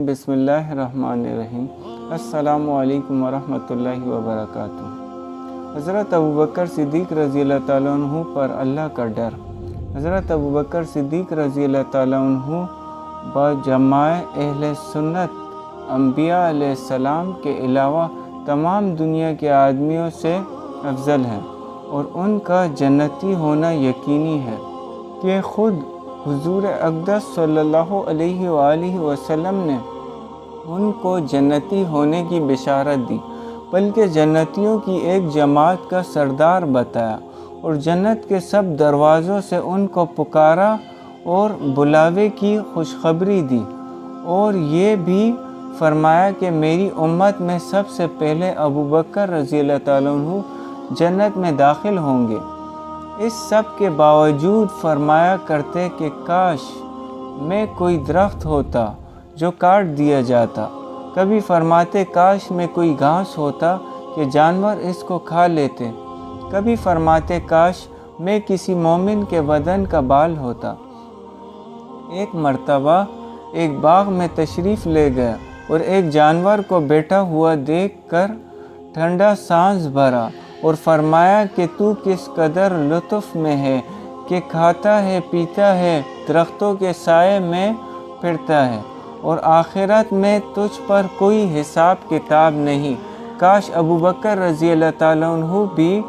بسم اللہ الرحمن الرحیم۔ السلام علیکم ورحمۃ اللہ وبرکاتہ۔ حضرت ابوبکر صدیق رضی اللہ تعالیٰ عنہ پر اللہ کا ڈر۔ حضرت ابوبکر صدیق رضی اللہ تعالیٰ عنہ بجماع اہل سنت انبیاء علیہ السلام کے علاوہ تمام دنیا کے آدمیوں سے افضل ہیں، اور ان کا جنتی ہونا یقینی ہے کہ خود حضور اقدس صلی اللہ علیہ وآلہ وسلم نے ان کو جنتی ہونے کی بشارت دی، بلکہ جنتیوں کی ایک جماعت کا سردار بتایا اور جنت کے سب دروازوں سے ان کو پکارا اور بلاوے کی خوشخبری دی، اور یہ بھی فرمایا کہ میری امت میں سب سے پہلے ابوبکر رضی اللہ تعالیٰ عنہ جنت میں داخل ہوں گے۔ اس سب کے باوجود فرمایا کرتے کہ کاش میں کوئی درخت ہوتا جو کاٹ دیا جاتا، کبھی فرماتے کاش میں کوئی گھاس ہوتا کہ جانور اس کو کھا لیتے، کبھی فرماتے کاش میں کسی مومن کے بدن کا بال ہوتا۔ ایک مرتبہ ایک باغ میں تشریف لے گیا اور ایک جانور کو بیٹھا ہوا دیکھ کر ٹھنڈا سانس بھرا اور فرمایا کہ تو کس قدر لطف میں ہے کہ کھاتا ہے، پیتا ہے، درختوں کے سائے میں پھرتا ہے، اور آخرت میں تجھ پر کوئی حساب کتاب نہیں، کاش ابوبکر رضی اللہ تعالیٰ عنہ بھی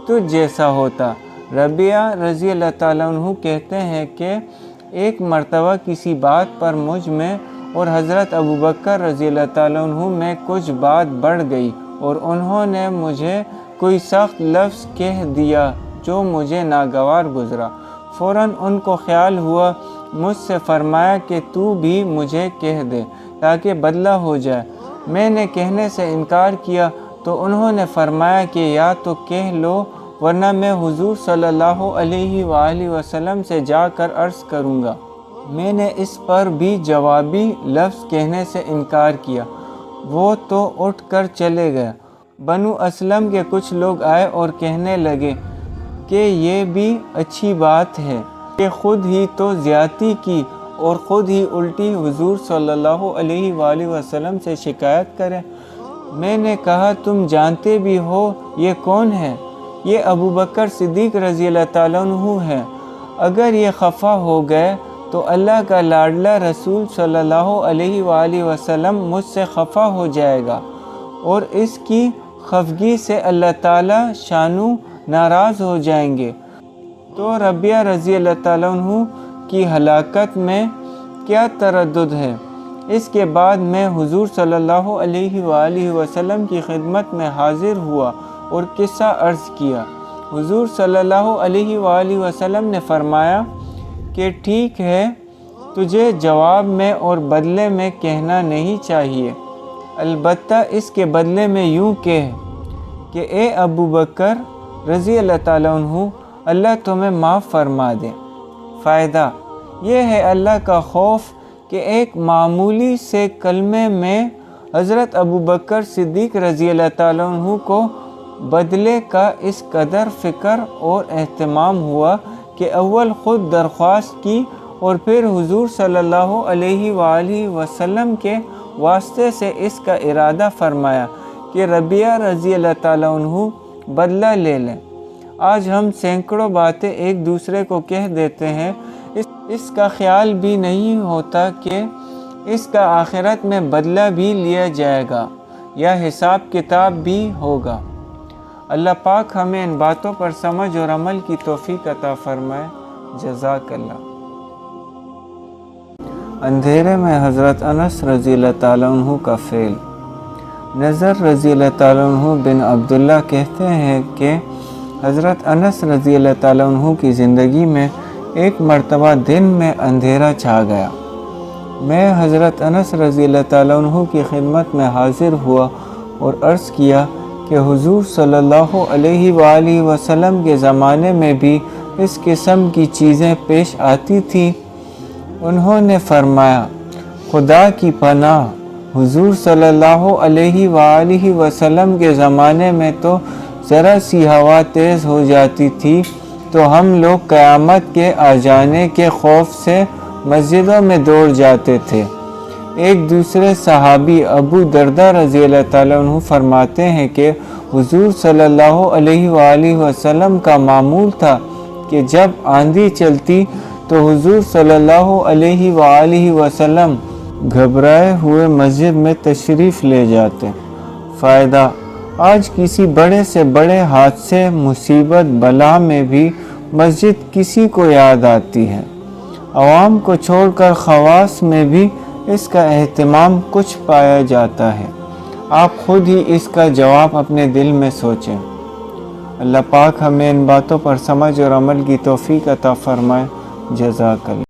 تجھ جیسا ہوتا۔ ربیعہ رضی اللہ تعالیٰ عنہ کہتے ہیں کہ ایک مرتبہ کسی بات پر مجھ میں اور حضرت ابوبکر رضی اللہ تعالیٰ عنہ میں کچھ بات بڑھ گئی، اور انہوں نے مجھے کوئی سخت لفظ کہہ دیا جو مجھے ناگوار گزرا۔ فوراً ان کو خیال ہوا، مجھ سے فرمایا کہ تو بھی مجھے کہہ دے تاکہ بدلہ ہو جائے۔ میں نے کہنے سے انکار کیا تو انہوں نے فرمایا کہ یا تو کہہ لو ورنہ میں حضور صلی اللہ علیہ وآلہ وسلم سے جا کر عرض کروں گا۔ میں نے اس پر بھی جوابی لفظ کہنے سے انکار کیا۔ وہ تو اٹھ کر چلے گئے۔ بنو اسلم کے کچھ لوگ آئے اور کہنے لگے کہ یہ بھی اچھی بات ہے کہ خود ہی تو زیادتی کی اور خود ہی الٹی حضور صلی اللہ علیہ وآلہ وسلم سے شکایت کرے۔ میں نے کہا تم جانتے بھی ہو یہ کون ہے؟ یہ ابوبکر صدیق رضی اللہ تعالیٰ عنہ ہے۔ اگر یہ خفا ہو گئے تو اللہ کا لاڈلا رسول صلی اللہ علیہ وآلہ وسلم مجھ سے خفا ہو جائے گا، اور اس کی خفگی سے اللہ تعالیٰ شانو ناراض ہو جائیں گے۔ تو ربیعہ رضی اللہ تعالیٰ عنہ کی ہلاکت میں کیا تردد ہے؟ اس کے بعد میں حضور صلی اللہ علیہ وآلہ وسلم کی خدمت میں حاضر ہوا اور قصہ عرض کیا۔ حضور صلی اللہ علیہ وآلہ وسلم نے فرمایا کہ ٹھیک ہے، تجھے جواب میں اور بدلے میں کہنا نہیں چاہیے، البتہ اس کے بدلے میں یوں کہہ کہ اے ابوبکر رضی اللہ تعالیٰ عنہ، اللہ تمہیں معاف فرما دے۔ فائدہ یہ ہے اللہ کا خوف کہ ایک معمولی سے کلمے میں حضرت ابوبکر صدیق رضی اللہ تعالیٰ عنہ کو بدلے کا اس قدر فکر اور اہتمام ہوا کہ اول خود درخواست کی اور پھر حضور صلی اللہ علیہ وآلہ وسلم کے واسطے سے اس کا ارادہ فرمایا کہ ربیعہ رضی اللہ تعالیٰ عنہ بدلہ لے لیں۔ آج ہم سینکڑوں باتیں ایک دوسرے کو کہہ دیتے ہیں، اس کا خیال بھی نہیں ہوتا کہ اس کا آخرت میں بدلہ بھی لیا جائے گا یا حساب کتاب بھی ہوگا۔ اللہ پاک ہمیں ان باتوں پر سمجھ اور عمل کی توفیق عطا فرمائے۔ جزاک اللہ۔ اندھیرے میں حضرت انس رضی اللہ تعالیٰ عنہ کا فعل۔ نضر رضی اللہ تعالیٰ عنہ بن عبداللہ کہتے ہیں کہ حضرت انس رضی اللہ تعالیٰ عنہ کی زندگی میں ایک مرتبہ دن میں اندھیرا چھا گیا۔ میں حضرت انس رضی اللہ تعالیٰ عنہ کی خدمت میں حاضر ہوا اور عرض کیا کہ حضور صلی اللہ علیہ وآلہ وسلم کے زمانے میں بھی اس قسم کی چیزیں پیش آتی تھیں۔ انہوں نے فرمایا خدا کی پناہ، حضور صلی اللہ علیہ وآلہ وسلم کے زمانے میں تو ذرا سی ہوا تیز ہو جاتی تھی تو ہم لوگ قیامت کے آ جانے کے خوف سے مسجدوں میں دوڑ جاتے تھے۔ ایک دوسرے صحابی ابو دردہ رضی اللہ تعالیٰ عنہ فرماتے ہیں کہ حضور صلی اللہ علیہ وآلہ وسلم کا معمول تھا کہ جب آندھی چلتی تو حضور صلی اللہ علیہ وآلہ وسلم گھبرائے ہوئے مسجد میں تشریف لے جاتے۔ فائدہ: آج کسی بڑے سے بڑے حادثے، مصیبت، بلا میں بھی مسجد کسی کو یاد آتی ہے۔ عوام کو چھوڑ کر خواص میں بھی اس کا اہتمام کچھ پایا جاتا ہے۔ آپ خود ہی اس کا جواب اپنے دل میں سوچیں۔ اللہ پاک ہمیں ان باتوں پر سمجھ اور عمل کی توفیق عطا فرمائے۔ جزاک اللہ۔